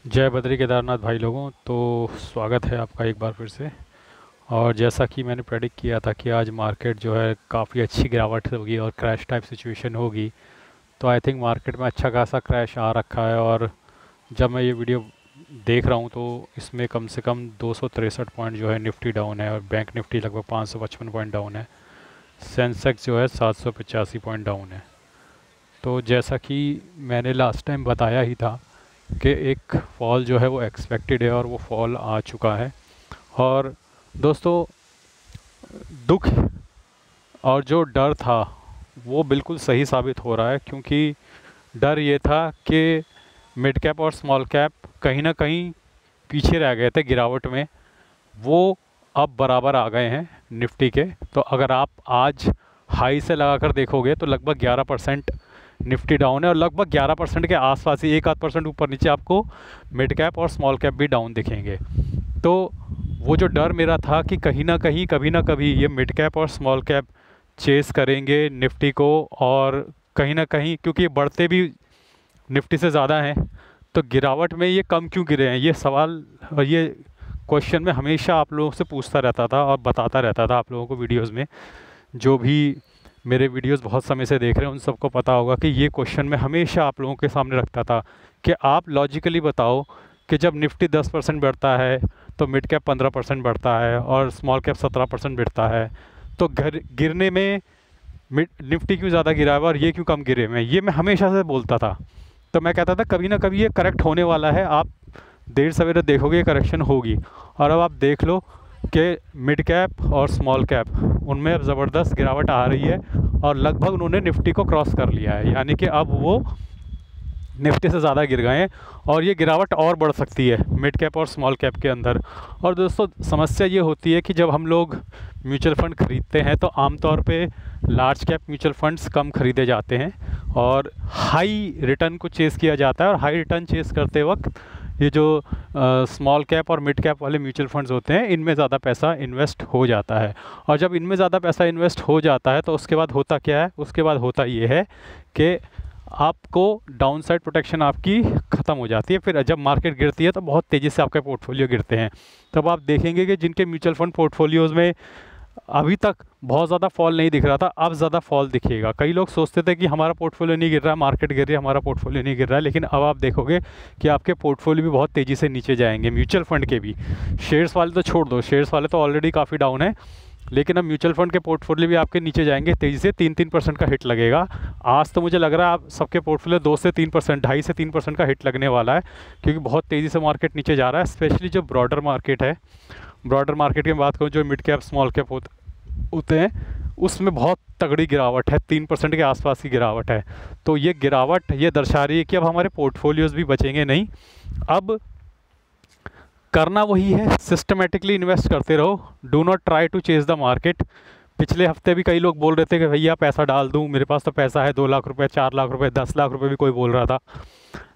जय बद्री केदारनाथ भाई लोगों। तो स्वागत है आपका एक बार फिर से। और जैसा कि मैंने प्रेडिक्ट किया था कि आज मार्केट जो है काफ़ी अच्छी गिरावट होगी और क्रैश टाइप सिचुएशन होगी, तो आई थिंक मार्केट में अच्छा खासा क्रैश आ रखा है। और जब मैं ये वीडियो देख रहा हूँ तो इसमें कम से कम 263 पॉइंट जो है निफ्टी डाउन है, और बैंक निफ्टी लगभग 555 पॉइंट डाउन है। सेंसेक्स जो है 785 पॉइंट डाउन है। तो जैसा कि मैंने लास्ट टाइम बताया ही था कि एक फॉल जो है वो एक्सपेक्टेड है, और वो फॉल आ चुका है। और दोस्तों, दुख और जो डर था वो बिल्कुल सही साबित हो रहा है, क्योंकि डर ये था कि मिड कैप और स्मॉल कैप कहीं ना कहीं पीछे रह गए थे गिरावट में, वो अब बराबर आ गए हैं निफ्टी के। तो अगर आप आज हाई से लगाकर देखोगे तो लगभग 11% निफ्टी डाउन है, और लगभग 11% के आसपास ही, एक आध परसेंट ऊपर नीचे आपको मिड कैप और स्मॉल कैप भी डाउन दिखेंगे। तो वो जो डर मेरा था कि कहीं ना कहीं कभी ना कभी ये मिड कैप और स्मॉल कैप चेस करेंगे निफ्टी को, और कहीं ना कहीं क्योंकि ये बढ़ते भी निफ्टी से ज़्यादा हैं, तो गिरावट में ये कम क्यों गिरे हैं, ये सवाल और ये क्वेश्चन मैं हमेशा आप लोगों से पूछता रहता था और बताता रहता था आप लोगों को वीडियोस में। जो भी मेरे वीडियोस बहुत समय से देख रहे हैं उन सबको पता होगा कि ये क्वेश्चन मैं हमेशा आप लोगों के सामने रखता था कि आप लॉजिकली बताओ कि जब निफ्टी 10% बढ़ता है तो मिड कैप 15% बढ़ता है और स्मॉल कैप 17% बढ़ता है, तो गिरने में मिड निफ्टी क्यों ज़्यादा गिरा है और ये क्यों कम गिरे हुए हैं, ये मैं हमेशा से बोलता था। तो मैं कहता था कभी ना कभी ये करेक्ट होने वाला है, आप देर सवेरे देखोगे करेक्शन होगी। और अब आप देख लो कि मिड कैप और स्मॉल कैप उनमें अब ज़बरदस्त गिरावट आ रही है, और लगभग उन्होंने निफ्टी को क्रॉस कर लिया है, यानी कि अब वो निफ्टी से ज़्यादा गिर गए हैं, और ये गिरावट और बढ़ सकती है मिड कैप और स्मॉल कैप के अंदर। और दोस्तों, समस्या ये होती है कि जब हम लोग म्यूचुअल फ़ंड ख़रीदते हैं तो आमतौर पे लार्ज कैप म्यूचुअल फंड्स कम ख़रीदे जाते हैं और हाई रिटर्न को चेज़ किया जाता है। और हाई रिटर्न चेज़ करते वक्त ये जो स्मॉल कैप और मिड कैप वाले म्यूचुअल फंड्स होते हैं, इनमें ज़्यादा पैसा इन्वेस्ट हो जाता है। और जब इनमें ज़्यादा पैसा इन्वेस्ट हो जाता है तो उसके बाद होता क्या है, उसके बाद होता ये है कि आपको डाउन साइड प्रोटेक्शन आपकी ख़त्म हो जाती है। फिर जब मार्केट गिरती है तो बहुत तेज़ी से आपके पोर्टफोलियो गिरते हैं। तब आप देखेंगे कि जिनके म्यूचुअल फंड पोर्टफोलियोज़ में अभी तक बहुत ज़्यादा फॉल नहीं दिख रहा था, अब ज़्यादा फॉल दिखेगा। कई लोग सोचते थे कि हमारा पोर्टफोलियो नहीं गिर रहा है, मार्केट गिर रही है, हमारा पोर्टफोलियो नहीं गिर रहा है, लेकिन अब आप देखोगे कि आपके पोर्टफोलियो भी बहुत तेज़ी से नीचे जाएंगे, म्यूचुअल फंड के भी। शेयर्स वाले तो छोड़ दो, शेयर्स वाले तो ऑलरेडी काफ़ी डाउन है, लेकिन अब म्यूचुअल फंड के पोर्टफोलियो भी आपके नीचे जाएंगे तेज़ी से। 3-3% का हिट लगेगा। आज तो मुझे लग रहा है आप सबके पोर्टफोलियो 2 से 3%, 2.5 से 3% का हिट लगने वाला है, क्योंकि बहुत तेज़ी से मार्केट नीचे जा रहा है। स्पेशली जो ब्रॉडर मार्केट है, ब्रॉडर मार्केट की बात करूँ, जो मिड कैप स्मॉल कैप होते हैं, उसमें बहुत तगड़ी गिरावट है, 3% के आसपास की गिरावट है। तो ये गिरावट ये दर्शा रही है कि अब हमारे पोर्टफोलियोज़ भी बचेंगे नहीं। अब करना वही है, सिस्टमेटिकली इन्वेस्ट करते रहो, do not try to chase the market. पिछले हफ्ते भी कई लोग बोल रहे थे कि भैया पैसा डाल दूं, मेरे पास तो पैसा है 2 लाख रुपए, 4 लाख रुपए, 10 लाख रुपए भी कोई बोल रहा था।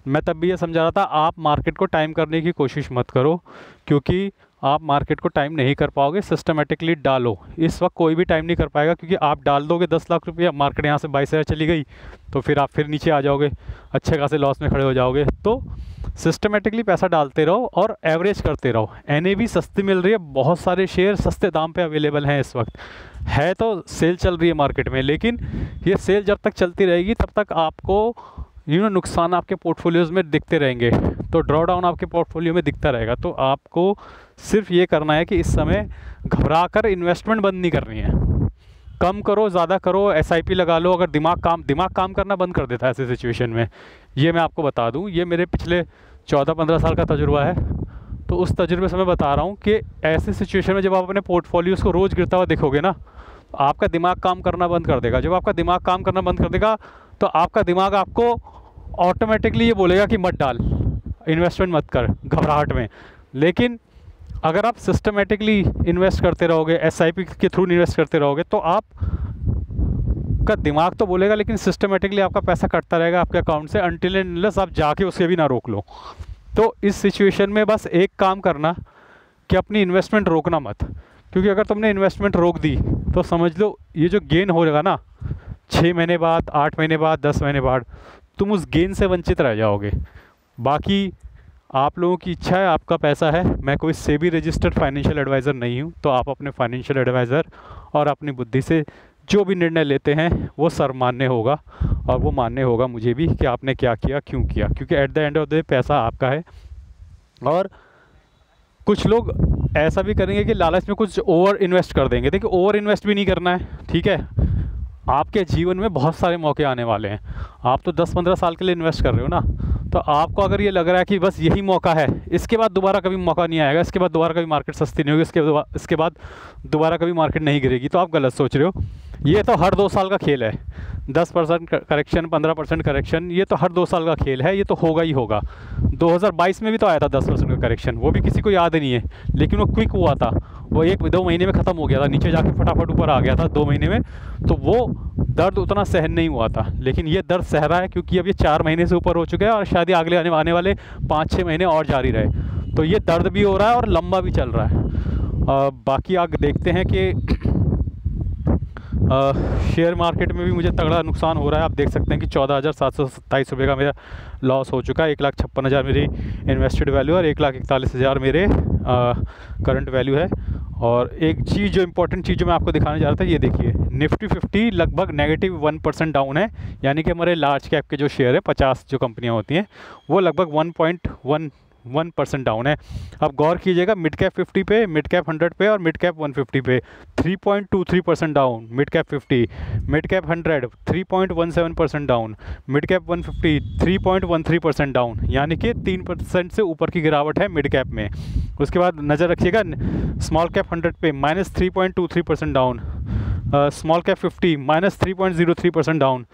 मैं तब भी ये समझा रहा था, आप मार्केट को टाइम करने की कोशिश मत करो, क्योंकि आप मार्केट को टाइम नहीं कर पाओगे। सिस्टमेटिकली डालो, इस वक्त कोई भी टाइम नहीं कर पाएगा, क्योंकि आप डाल दोगे 10 लाख रुपया, मार्केट यहाँ से 22,000 चली गई, तो फिर आप फिर नीचे आ जाओगे, अच्छे खासे लॉस में खड़े हो जाओगे। तो सिस्टमेटिकली पैसा डालते रहो और एवरेज करते रहो। एनएवी सस्ती मिल रही है, बहुत सारे शेयर सस्ते दाम पे अवेलेबल हैं इस वक्त, है तो सेल चल रही है मार्केट में, लेकिन ये सेल जब तक चलती रहेगी तब तक आपको नुकसान आपके पोर्टफोलियोज़ में दिखते रहेंगे, तो ड्रॉ डाउन आपके पोर्टफोलियो में दिखता रहेगा। तो आपको सिर्फ ये करना है कि इस समय घबरा कर इन्वेस्टमेंट बंद नहीं करनी है। कम करो, ज़्यादा करो, एसआईपी लगा लो। अगर दिमाग काम करना बंद कर देता है ऐसी सिचुएशन में, ये मैं आपको बता दूं, ये मेरे पिछले 14-15 साल का तजुर्बा है। तो उस तजुर्बे से मैं बता रहा हूँ कि ऐसी सिचुएशन में जब आप अपने पोर्टफोलियोज़ को रोज़ गिरता हुआ देखोगे ना, आपका दिमाग काम करना बंद कर देगा। जब आपका दिमाग काम करना बंद कर देगा तो आपका दिमाग आपको ऑटोमेटिकली ये बोलेगा कि मत डाल, इन्वेस्टमेंट मत कर घबराहट में। लेकिन अगर आप सिस्टमेटिकली इन्वेस्ट करते रहोगे, एसआईपी के थ्रू इन्वेस्ट करते रहोगे, तो आप का दिमाग तो बोलेगा, लेकिन सिस्टमेटिकली आपका पैसा कटता रहेगा आपके अकाउंट से, अनटिल एंड अनलेस आप जाके उसे भी ना रोक लो। तो इस सिचुएशन में बस एक काम करना कि अपनी इन्वेस्टमेंट रोकना मत, क्योंकि अगर तुमने इन्वेस्टमेंट रोक दी तो समझ लो ये जो गेन हो जाएगा ना, 6 महीने बाद, 8 महीने बाद, 10 महीने बाद, तुम उस गेन से वंचित रह जाओगे। बाकी आप लोगों की इच्छा है, आपका पैसा है। मैं कोई सेबी रजिस्टर्ड फाइनेंशियल एडवाइज़र नहीं हूँ, तो आप अपने फाइनेंशियल एडवाइज़र और अपनी बुद्धि से जो भी निर्णय लेते हैं वो सर्वमान्य होगा, और वो मान्य होगा मुझे भी कि आपने क्या किया, क्यों किया, क्योंकि at the end of the day पैसा आपका है। और कुछ लोग ऐसा भी करेंगे कि लालच में कुछ ओवर इन्वेस्ट कर देंगे। देखिए, ओवर इन्वेस्ट भी नहीं करना है, ठीक है। आपके जीवन में बहुत सारे मौके आने वाले हैं। आप तो 10-15 साल के लिए इन्वेस्ट कर रहे हो ना, तो आपको अगर ये लग रहा है कि बस यही मौका है, इसके बाद दोबारा कभी मौका नहीं आएगा, इसके बाद दोबारा कभी मार्केट सस्ती नहीं होगी, इसके बाद दोबारा कभी मार्केट नहीं गिरेगी, तो आप गलत सोच रहे हो। ये तो हर 2 साल का खेल है। 10% करेक्शन, 15% करेक्शन, ये तो हर 2 साल का खेल है, ये तो होगा ही होगा। 2022 में भी तो आया था 10% का करेक्शन, वो भी किसी को याद नहीं है, लेकिन वो क्विक हुआ था, वो 1-2 महीने में ख़त्म हो गया था, नीचे जाके फटाफट ऊपर आ गया था 2 महीने में। तो वो दर्द उतना सहन नहीं हुआ था, लेकिन ये दर्द सह रहा है क्योंकि अब ये 4 महीने से ऊपर हो चुके हैं, और शायद ये अगले आने वाले 5-6 महीने और जारी रहे। तो ये दर्द भी हो रहा है और लंबा भी चल रहा है। बाकी आप देखते हैं कि शेयर मार्केट में भी मुझे तगड़ा नुकसान हो रहा है। आप देख सकते हैं कि 14,727 रुपये का मेरा लॉस हो चुका है। 1,56,000 मेरी इन्वेस्टेड वैल्यू और 1,41,000 मेरे करंट वैल्यू है। और एक चीज़ जो इंपॉर्टेंट चीज़ जो मैं आपको दिखाने जा रहा था, ये देखिए, निफ्टी 50 लगभग -1% डाउन है, यानी कि हमारे लार्ज कैप के जो शेयर है, 50 जो कंपनियाँ होती हैं, वो लगभग 1.11% डाउन है। अब गौर कीजिएगा, मिड कैप 50 पे, मिड कैप 100 पे और मिड कैप 150 पे 3.23% down, mid cap 50, mid cap 100 3.17% down, mid cap 150 3.13% down, यानी कि 3% से ऊपर की गिरावट है मिड कैप में। उसके बाद नज़र रखिएगा स्मॉल कैप 100 पे -3.23% down, small cap 50 -3.03% down,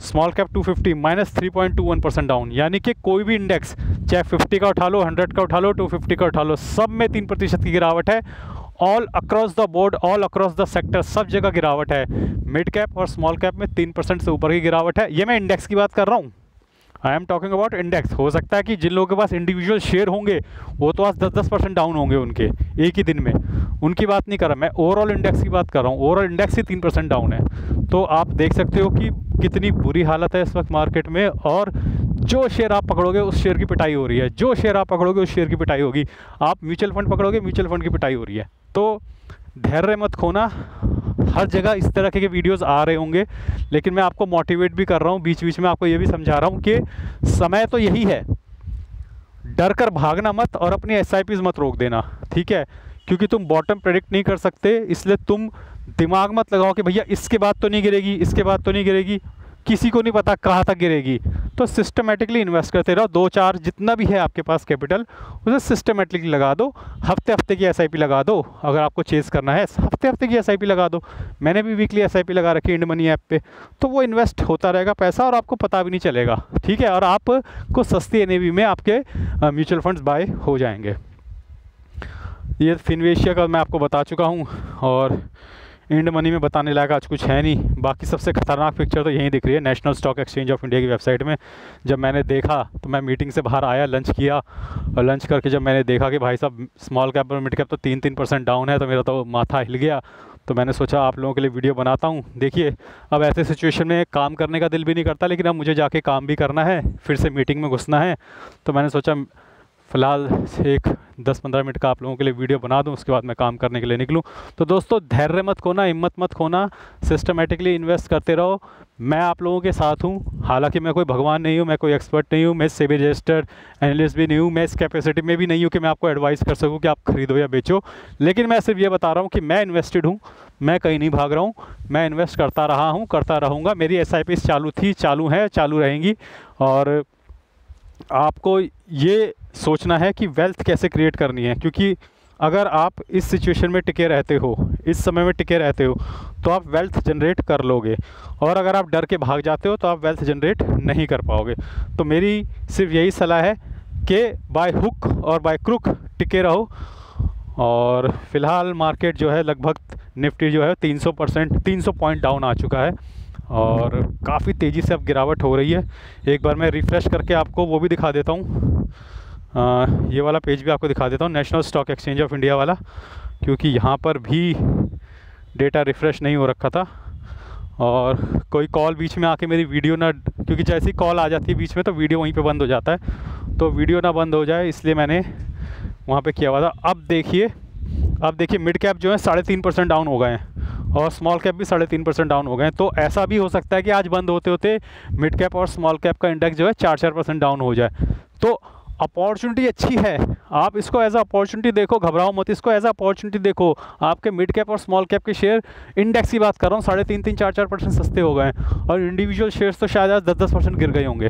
small cap 250 -3.21% down. यानी कि कोई भी इंडेक्स, चाहे 50 का उठा लो, 100 का उठा लो, 250 का उठा लो, सब में 3% की गिरावट है। All across the board, all across the sector, सब जगह गिरावट है। मिड कैप और स्मॉल कैप में 3% से ऊपर की गिरावट है। ये मैं इंडेक्स की बात कर रहा हूँ, I am talking about index. हो सकता है कि जिन लोगों के पास इंडिविजुअल शेयर होंगे वो तो आज 10-10% डाउन होंगे उनके एक ही दिन में, उनकी बात नहीं कर रहा मैं, ओवरऑल इंडेक्स की बात कर रहा हूँ। ओवरऑल इंडेक्स ही 3% डाउन है। तो आप देख सकते हो कि कितनी बुरी हालत है इस वक्त मार्केट में, और जो शेयर आप पकड़ोगे उस शेयर की पिटाई हो रही है, जो शेयर आप पकड़ोगे उस शेयर की पिटाई होगी। आप म्यूचुअल फंड पकड़ोगे, म्यूचुअल फंड की पिटाई हो रही है। तो धैर्य मत खोना, हर जगह इस तरह के वीडियोस आ रहे होंगे, लेकिन मैं आपको मोटिवेट भी कर रहा हूँ, बीच बीच में आपको ये भी समझा रहा हूँ कि समय तो यही है, डर कर भागना मत और अपनी SIPs मत रोक देना, ठीक है। क्योंकि तुम बॉटम प्रेडिक्ट नहीं कर सकते, इसलिए तुम दिमाग मत लगाओ कि भैया इसके बाद तो नहीं गिरेगी, इसके बाद तो नहीं गिरेगी, किसी को नहीं पता कहाँ तक गिरेगी। तो सिस्टमेटिकली इन्वेस्ट करते रहो, 2-4 जितना भी है आपके पास कैपिटल, उसे सिस्टमेटिकली लगा दो। हफ्ते हफ्ते की SIP लगा दो, अगर आपको चेज़ करना है हफ्ते हफ्ते की SIP लगा दो। मैंने भी वीकली SIP लगा रखी है इंड मनी ऐप पे, तो वो इन्वेस्ट होता रहेगा पैसा और आपको पता भी नहीं चलेगा, ठीक है। और आपको सस्ती NAV में आपके म्यूचुअल फंड्स बाय हो जाएंगे। ये फिनवेशिया का मैं आपको बता चुका हूँ, और इंड मनी में बताने लायक आज कुछ है नहीं। बाकी सबसे खतरनाक पिक्चर तो यहीं दिख रही है, national stock exchange of India की वेबसाइट में। जब मैंने देखा तो मैं मीटिंग से बाहर आया, लंच किया, और लंच करके जब मैंने देखा कि भाई साहब स्मॉल कैप और मिड कैप तो 3-3% डाउन है, तो मेरा तो माथा हिल गया। तो मैंने सोचा आप लोगों के लिए वीडियो बनाता हूँ। देखिए, अब ऐसे सिचुएशन में काम करने का दिल भी नहीं करता, लेकिन अब मुझे जाके काम भी करना है, फिर से मीटिंग में घुसना है। तो मैंने सोचा फ़िलहाल एक 10-15 मिनट का आप लोगों के लिए वीडियो बना दूं, उसके बाद मैं काम करने के लिए निकलूं। तो दोस्तों, धैर्य मत खोना, हिम्मत मत खोना, सिस्टमेटिकली इन्वेस्ट करते रहो। मैं आप लोगों के साथ हूं। हालांकि मैं कोई भगवान नहीं हूं, मैं कोई एक्सपर्ट नहीं हूं, मैं सेबी रजिस्टर्ड एनालिस्ट भी नहीं हूं, मैं इस कैपेसिटी में भी नहीं हूं कि मैं आपको एडवाइस कर सकूं कि आप खरीदो या बेचो। लेकिन मैं सिर्फ ये बता रहा हूँ कि मैं इन्वेस्टेड हूँ, मैं कहीं नहीं भाग रहा हूँ, मैं इन्वेस्ट करता रहा हूँ, करता रहूँगा। मेरी SIPs चालू थी, चालू है, चालू रहेंगी। और आपको ये सोचना है कि वेल्थ कैसे क्रिएट करनी है, क्योंकि अगर आप इस सिचुएशन में टिके रहते हो, इस समय में टिके रहते हो, तो आप वेल्थ जनरेट कर लोगे। और अगर आप डर के भाग जाते हो तो आप वेल्थ जनरेट नहीं कर पाओगे। तो मेरी सिर्फ यही सलाह है कि बाय हुक और बाय क्रुक टिके रहो। और फिलहाल मार्केट जो है लगभग निफ्टी जो है 300 पॉइंट डाउन आ चुका है, और काफ़ी तेज़ी से अब गिरावट हो रही है। एक बार मैं रिफ़्रेश करके आपको वो भी दिखा देता हूँ, ये वाला पेज भी आपको दिखा देता हूँ, national stock exchange of India वाला, क्योंकि यहाँ पर भी डेटा रिफ़्रेश नहीं हो रखा था। और कोई कॉल बीच में आके मेरी वीडियो ना, क्योंकि जैसी कॉल आ जाती है बीच में तो वीडियो वहीं पे बंद हो जाता है, तो वीडियो ना बंद हो जाए इसलिए मैंने वहाँ पे किया हुआ था। अब देखिए मिड कैप जो है 3.5% डाउन हो गए हैं और स्मॉल कैप भी 3.5% डाउन हो गए हैं। तो ऐसा भी हो सकता है कि आज बंद होते होते मिड कैप और स्मॉल कैप का इंडेक्स जो है 4% डाउन हो जाए। तो अपॉर्चुनिटी अच्छी है, आप इसको एज अ अपॉर्चुनिटी देखो, घबराओ मत, इसको एज अ अपॉर्चुनिटी देखो। आपके मिड कैप और स्मॉल कैप के शेयर, इंडेक्स की बात कर रहा हूँ, 3.5-4% सस्ते हो गए हैं और इंडिविजुअल शेयर्स तो शायद आज 10% गिर गए होंगे।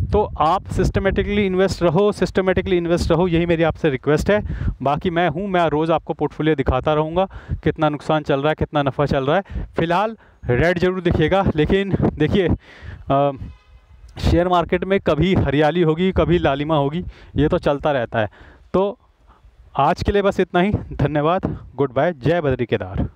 तो आप सिस्टमेटिकली इन्वेस्ट रहो, यही मेरी आपसे रिक्वेस्ट है। बाकी मैं रोज़ आपको पोर्टफोलियो दिखाता रहूँगा, कितना नुकसान चल रहा है, कितना नफ़ा चल रहा है। फ़िलहाल रेड जरूर दिखेगा, लेकिन देखिए शेयर मार्केट में कभी हरियाली होगी, कभी लालिमा होगी, ये तो चलता रहता है। तो आज के लिए बस इतना ही। धन्यवाद, गुड बाय, जय बद्री केदार।